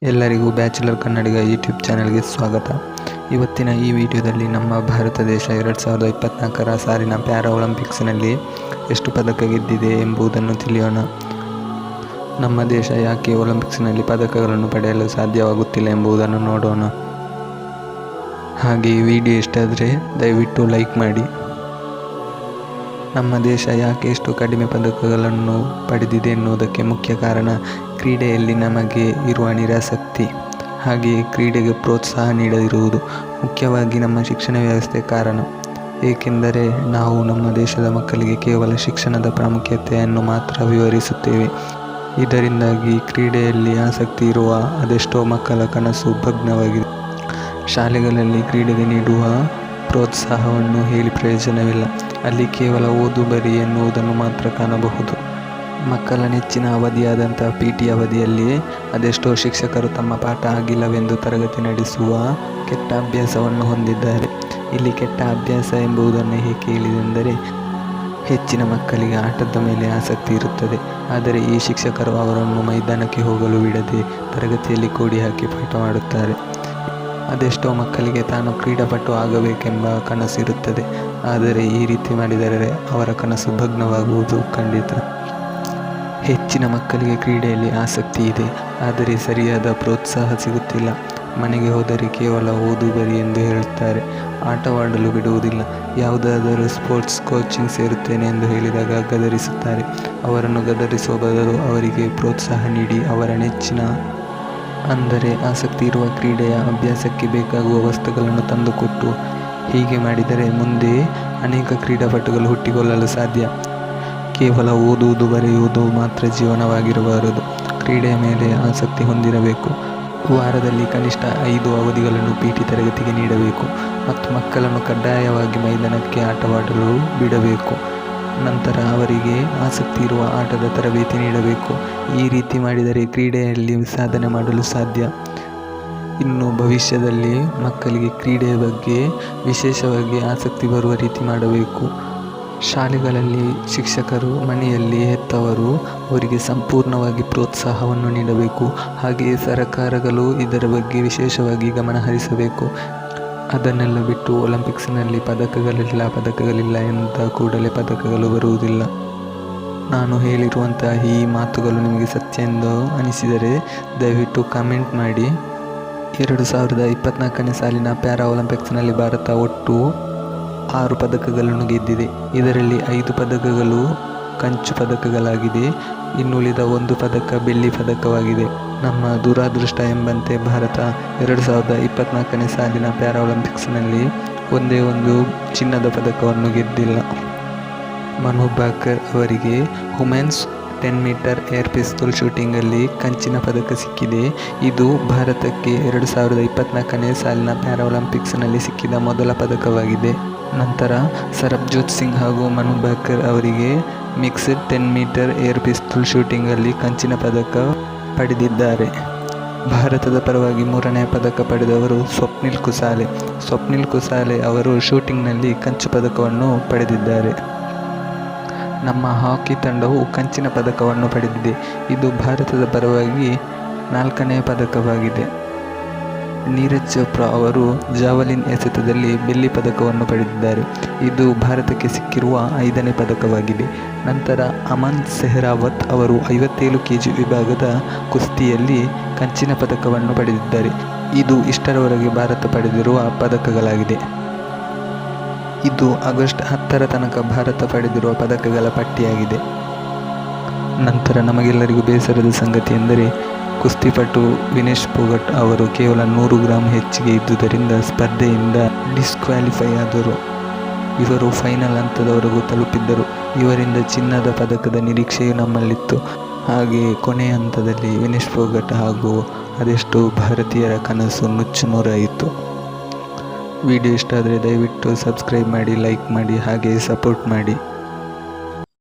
ಎಲ್ಲರಿಗೂ ಬ್ಯಾಚುಲರ್ ಕನ್ನಡಿಗ ಯೂಟ್ಯೂಬ್ ಚಾನೆಲ್ಗೆ ಸ್ವಾಗತ. ಇವತ್ತಿನ ಈ ವಿಡಿಯೋದಲ್ಲಿ ನಮ್ಮ ಭಾರತ ದೇಶ 2024ರ ಸಾಲಿನ ಪ್ಯಾರಾ ಒಲಿಂಪಿಕ್ಸ್ನಲ್ಲಿ ಎಷ್ಟು ಪದಕ ಗೆದ್ದಿದೆ ಎಂಬುದನ್ನು ತಿಳಿಯೋಣ. ನಮ್ಮ ದೇಶ ಯಾಕೆ ಒಲಿಂಪಿಕ್ಸ್ನಲ್ಲಿ ಪದಕಗಳನ್ನು ಪಡೆಯಲು ಸಾಧ್ಯವಾಗುತ್ತಿಲ್ಲ ಎಂಬುದನ್ನು ನೋಡೋಣ. ಹಾಗೆ ಈ ವಿಡಿಯೋ ಇಷ್ಟ ಆದರೆ ದಯವಿಟ್ಟು ಲೈಕ್ ಮಾಡಿ. ನಮ್ಮ ದೇಶ ಯಾಕೆ ಎಷ್ಟು ಕಡಿಮೆ ಪದಕಗಳನ್ನು ಪಡೆದಿದೆ ಎನ್ನುವುದಕ್ಕೆ ಮುಖ್ಯ ಕಾರಣ ಕ್ರೀಡೆಯಲ್ಲಿ ನಮಗೆ ಇರುವ ನಿರಾಸಕ್ತಿ, ಹಾಗೆಯೇ ಕ್ರೀಡೆಗೆ ಪ್ರೋತ್ಸಾಹ ನೀಡದಿರುವುದು, ಮುಖ್ಯವಾಗಿ ನಮ್ಮ ಶಿಕ್ಷಣ ವ್ಯವಸ್ಥೆ ಕಾರಣ. ಏಕೆಂದರೆ ನಾವು ನಮ್ಮ ದೇಶದ ಮಕ್ಕಳಿಗೆ ಕೇವಲ ಶಿಕ್ಷಣದ ಪ್ರಾಮುಖ್ಯತೆಯನ್ನು ಮಾತ್ರ ವಿವರಿಸುತ್ತೇವೆ. ಇದರಿಂದಾಗಿ ಕ್ರೀಡೆಯಲ್ಲಿ ಆಸಕ್ತಿ ಇರುವ ಅದೆಷ್ಟೋ ಮಕ್ಕಳ ಕನಸು ಭಗ್ನವಾಗಿದೆ. ಶಾಲೆಗಳಲ್ಲಿ ಕ್ರೀಡೆಗೆ ನೀಡುವ ಪ್ರೋತ್ಸಾಹವನ್ನು ಹೇಳಿ ಪ್ರಯೋಜನವಿಲ್ಲ. ಅಲ್ಲಿ ಕೇವಲ ಓದು ಬರಿ ಎನ್ನುವುದನ್ನು ಮಾತ್ರ ಕಾಣಬಹುದು. ಮಕ್ಕಳ ನೆಚ್ಚಿನ ಅವಧಿಯಾದಂಥ PT ಅವಧಿಯಲ್ಲಿ ಅದೆಷ್ಟೋ ಶಿಕ್ಷಕರು ತಮ್ಮ ಪಾಠ ಆಗಿಲ್ಲವೆಂದು ತರಗತಿ ನಡೆಸುವ ಕೆಟ್ಟ ಅಭ್ಯಾಸವನ್ನು ಹೊಂದಿದ್ದಾರೆ. ಇಲ್ಲಿ ಕೆಟ್ಟ ಅಭ್ಯಾಸ ಎಂಬುದನ್ನು ಹೇಗೆ ಹೇಳಿದೆಂದರೆ, ಹೆಚ್ಚಿನ ಮಕ್ಕಳಿಗೆ ಆಟದ ಮೇಲೆ ಆಸಕ್ತಿ ಇರುತ್ತದೆ, ಆದರೆ ಈ ಶಿಕ್ಷಕರು ಅವರನ್ನು ಮೈದಾನಕ್ಕೆ ಹೋಗಲು ಬಿಡದೆ ತರಗತಿಯಲ್ಲಿ ಕೋಡಿ ಹಾಕಿ ಪಾಠ ಮಾಡುತ್ತಾರೆ. ಅದೆಷ್ಟೋ ಮಕ್ಕಳಿಗೆ ತಾನು ಕ್ರೀಡಾಪಟು ಆಗಬೇಕೆಂಬ ಕನಸಿರುತ್ತದೆ, ಆದರೆ ಈ ರೀತಿ ಮಾಡಿದರೆ ಅವರ ಕನಸು ಭಗ್ನವಾಗುವುದು ಖಂಡಿತ. ಹೆಚ್ಚಿನ ಮಕ್ಕಳಿಗೆ ಕ್ರೀಡೆಯಲ್ಲಿ ಆಸಕ್ತಿ ಇದೆ, ಆದರೆ ಸರಿಯಾದ ಪ್ರೋತ್ಸಾಹ ಸಿಗುತ್ತಿಲ್ಲ. ಮನೆಗೆ ಹೋದರೆ ಕೇವಲ ಓದು ಬರಿ ಎಂದು ಹೇಳುತ್ತಾರೆ, ಆಟವಾಡಲು ಬಿಡುವುದಿಲ್ಲ. ಯಾವುದಾದರೂ ಸ್ಪೋರ್ಟ್ಸ್ ಕೋಚಿಂಗ್ ಸೇರುತ್ತೇನೆ ಎಂದು ಹೇಳಿದಾಗ ಗದರಿಸುತ್ತಾರೆ. ಅವರನ್ನು ಗದರಿಸುವ ಬದಲು ಅವರಿಗೆ ಪ್ರೋತ್ಸಾಹ ನೀಡಿ ಅವರ ನೆಚ್ಚಿನ, ಅಂದರೆ ಆಸಕ್ತಿ ಇರುವ ಕ್ರೀಡೆಯ ಅಭ್ಯಾಸಕ್ಕೆ ಬೇಕಾಗುವ ವಸ್ತುಗಳನ್ನು ತಂದುಕೊಟ್ಟು ಹೀಗೆ ಮಾಡಿದರೆ ಮುಂದೆ ಅನೇಕ ಕ್ರೀಡಾಪಟುಗಳು ಹುಟ್ಟಿಕೊಳ್ಳಲು ಸಾಧ್ಯ. ಕೇವಲ ಓದುವುದು ಬರೆಯುವುದು ಮಾತ್ರ ಜೀವನವಾಗಿರಬಾರದು. ಕ್ರೀಡೆಯ ಮೇಲೆ ಆಸಕ್ತಿ ಹೊಂದಿರಬೇಕು. ವಾರದಲ್ಲಿ ಕನಿಷ್ಠ 5 ಅವಧಿಗಳನ್ನು PT ತರಗತಿಗೆ ನೀಡಬೇಕು ಮತ್ತು ಮಕ್ಕಳನ್ನು ಕಡ್ಡಾಯವಾಗಿ ಮೈದಾನಕ್ಕೆ ಆಟವಾಡಲು ಬಿಡಬೇಕು. ನಂತರ ಅವರಿಗೆ ಆಸಕ್ತಿ ಇರುವ ಆಟದ ತರಬೇತಿ ನೀಡಬೇಕು. ಈ ರೀತಿ ಮಾಡಿದರೆ ಕ್ರೀಡೆಯಲ್ಲಿ ಸಾಧನೆ ಮಾಡಲು ಸಾಧ್ಯ. ಇನ್ನು ಭವಿಷ್ಯದಲ್ಲಿ ಮಕ್ಕಳಿಗೆ ಕ್ರೀಡೆಯ ಬಗ್ಗೆ ವಿಶೇಷವಾಗಿ ಆಸಕ್ತಿ ಬರುವ ರೀತಿ ಮಾಡಬೇಕು. ಶಾಲೆಗಳಲ್ಲಿ ಶಿಕ್ಷಕರು, ಮನೆಯಲ್ಲಿ ಹೆತ್ತವರು ಅವರಿಗೆ ಸಂಪೂರ್ಣವಾಗಿ ಪ್ರೋತ್ಸಾಹವನ್ನು ನೀಡಬೇಕು. ಹಾಗೆಯೇ ಸರ್ಕಾರಗಳು ಇದರ ಬಗ್ಗೆ ವಿಶೇಷವಾಗಿ ಗಮನ ಹರಿಸಬೇಕು. ಅದನ್ನೆಲ್ಲ ಬಿಟ್ಟು ಒಲಿಂಪಿಕ್ಸ್ನಲ್ಲಿ ಪದಕಗಳಿಲ್ಲ ಎಂದ ಕೂಡಲೇ ಪದಕಗಳು ಬರುವುದಿಲ್ಲ. ನಾನು ಹೇಳಿರುವಂತಹ ಈ ಮಾತುಗಳು ನಿಮಗೆ ಸತ್ಯ ಎಂದು ಅನಿಸಿದರೆ ದಯವಿಟ್ಟು ಕಮೆಂಟ್ ಮಾಡಿ. 2024ನೇ ಸಾಲಿನ ಪ್ಯಾರಾ ಒಲಿಂಪಿಕ್ಸ್ನಲ್ಲಿ ಭಾರತ ಒಟ್ಟು 6 ಪದಕಗಳನ್ನು ಗೆದ್ದಿದೆ. ಇದರಲ್ಲಿ 5 ಪದಕಗಳು ಕಂಚು ಪದಕಗಳಾಗಿದೆ. ಇನ್ನುಳಿದ 1 ಪದಕ ಬೆಳ್ಳಿ ಪದಕವಾಗಿದೆ. ನಮ್ಮ ದುರಾದೃಷ್ಟ ಎಂಬಂತೆ ಭಾರತ 2024ನೇ ಸಾಲಿನ ಪ್ಯಾರಾ ಒಲಿಂಪಿಕ್ಸ್ನಲ್ಲಿ ಒಂದೇ ಒಂದು ಚಿನ್ನದ ಪದಕವನ್ನು ಗೆದ್ದಿಲ್ಲ. ಮನು ಭಾಕರ್ ಅವರಿಗೆ ವುಮೆನ್ಸ್ 10 ಮೀಟರ್ ಏರ್ ಪಿಸ್ತೂಲ್ ಶೂಟಿಂಗಲ್ಲಿ ಕಂಚಿನ ಪದಕ ಸಿಕ್ಕಿದೆ. ಇದು ಭಾರತಕ್ಕೆ 2024ನೇ ಸಾಲಿನ ಪ್ಯಾರಾ ಒಲಿಂಪಿಕ್ಸ್ನಲ್ಲಿ ಸಿಕ್ಕಿದ ಮೊದಲ ಪದಕವಾಗಿದೆ. ನಂತರ ಸರಬ್ಜೋತ್ ಸಿಂಗ್ ಹಾಗೂ ಮನು ಭಾಕರ್ ಅವರಿಗೆ ಮಿಕ್ಸ್ಡ್ 10 ಮೀಟರ್ ಏರ್ ಪಿಸ್ತೂಲ್ ಶೂಟಿಂಗಲ್ಲಿ ಕಂಚಿನ ಪದಕ ಪಡೆದಿದ್ದಾರೆ. ಭಾರತದ ಪರವಾಗಿ 3ನೇ ಪದಕ ಪಡೆದವರು ಸ್ವಪ್ನಿಲ್ ಕುಸಾಲೆ ಅವರು ಶೂಟಿಂಗ್ನಲ್ಲಿ ಕಂಚು ಪದಕವನ್ನು ಪಡೆದಿದ್ದಾರೆ. ನಮ್ಮ ಹಾಕಿ ತಂಡವು ಕಂಚಿನ ಪದಕವನ್ನು ಪಡೆದಿದೆ. ಇದು ಭಾರತದ ಪರವಾಗಿ 4ನೇ ಪದಕವಾಗಿದೆ. ನೀರಜ್ ಚೋಪ್ರಾ ಅವರು ಜಾವಲಿನ್ ಎಸೆತದಲ್ಲಿ ಬೆಳ್ಳಿ ಪದಕವನ್ನು ಪಡೆದಿದ್ದಾರೆ. ಇದು ಭಾರತಕ್ಕೆ ಸಿಕ್ಕಿರುವ 5ನೇ ಪದಕವಾಗಿದೆ. ನಂತರ ಅಮನ್ ಸೆಹ್ರಾವತ್ ಅವರು 57 kg ವಿಭಾಗದ ಕುಸ್ತಿಯಲ್ಲಿ ಕಂಚಿನ ಪದಕವನ್ನು ಪಡೆದಿದ್ದಾರೆ. ಇದು ಇಷ್ಟರವರೆಗೆ ಭಾರತ ಪಡೆದಿರುವ ಪದಕಗಳಾಗಿದೆ. ಇದು ಆಗಸ್ಟ್ 10ರ ತನಕ ಭಾರತ ಪಡೆದಿರುವ ಪದಕಗಳ ಪಟ್ಟಿಯಾಗಿದೆ. ನಂತರ ನಮಗೆಲ್ಲರಿಗೂ ಬೇಸರದ ಸಂಗತಿ ಎಂದರೆ, ಕುಸ್ತಿಪಟು ವಿನೇಶ್ ಫೋಗಟ್ ಅವರು ಕೇವಲ 100 ಗ್ರಾಂ ಹೆಚ್ಚಿಗೆ ಇದ್ದುದರಿಂದ ಸ್ಪರ್ಧೆಯಿಂದ ಡಿಸ್ಕ್ವಾಲಿಫೈ ಆದರು. ಇವರು ಫೈನಲ್ ಹಂತದವರೆಗೂ ತಲುಪಿದ್ದರು. ಇವರಿಂದ ಚಿನ್ನದ ಪದಕದ ನಿರೀಕ್ಷೆಯೂ ನಮ್ಮಲ್ಲಿತ್ತು. ಹಾಗೆಯೇ ಕೊನೆಯ ಹಂತದಲ್ಲಿ ವಿನೇಶ್ ಫೋಗಟ್ ಹಾಗೂ ಅದೆಷ್ಟೋ ಭಾರತೀಯರ ಕನಸು ನುಚ್ಚುನೂರಾಯಿತು. ವಿಡಿಯೋ ಇಷ್ಟ ಆದರೆ ದಯವಿಟ್ಟು ಸಬ್ಸ್ಕ್ರೈಬ್ ಮಾಡಿ, ಲೈಕ್ ಮಾಡಿ, ಹಾಗೆಯೇ ಸಪೋರ್ಟ್ ಮಾಡಿ.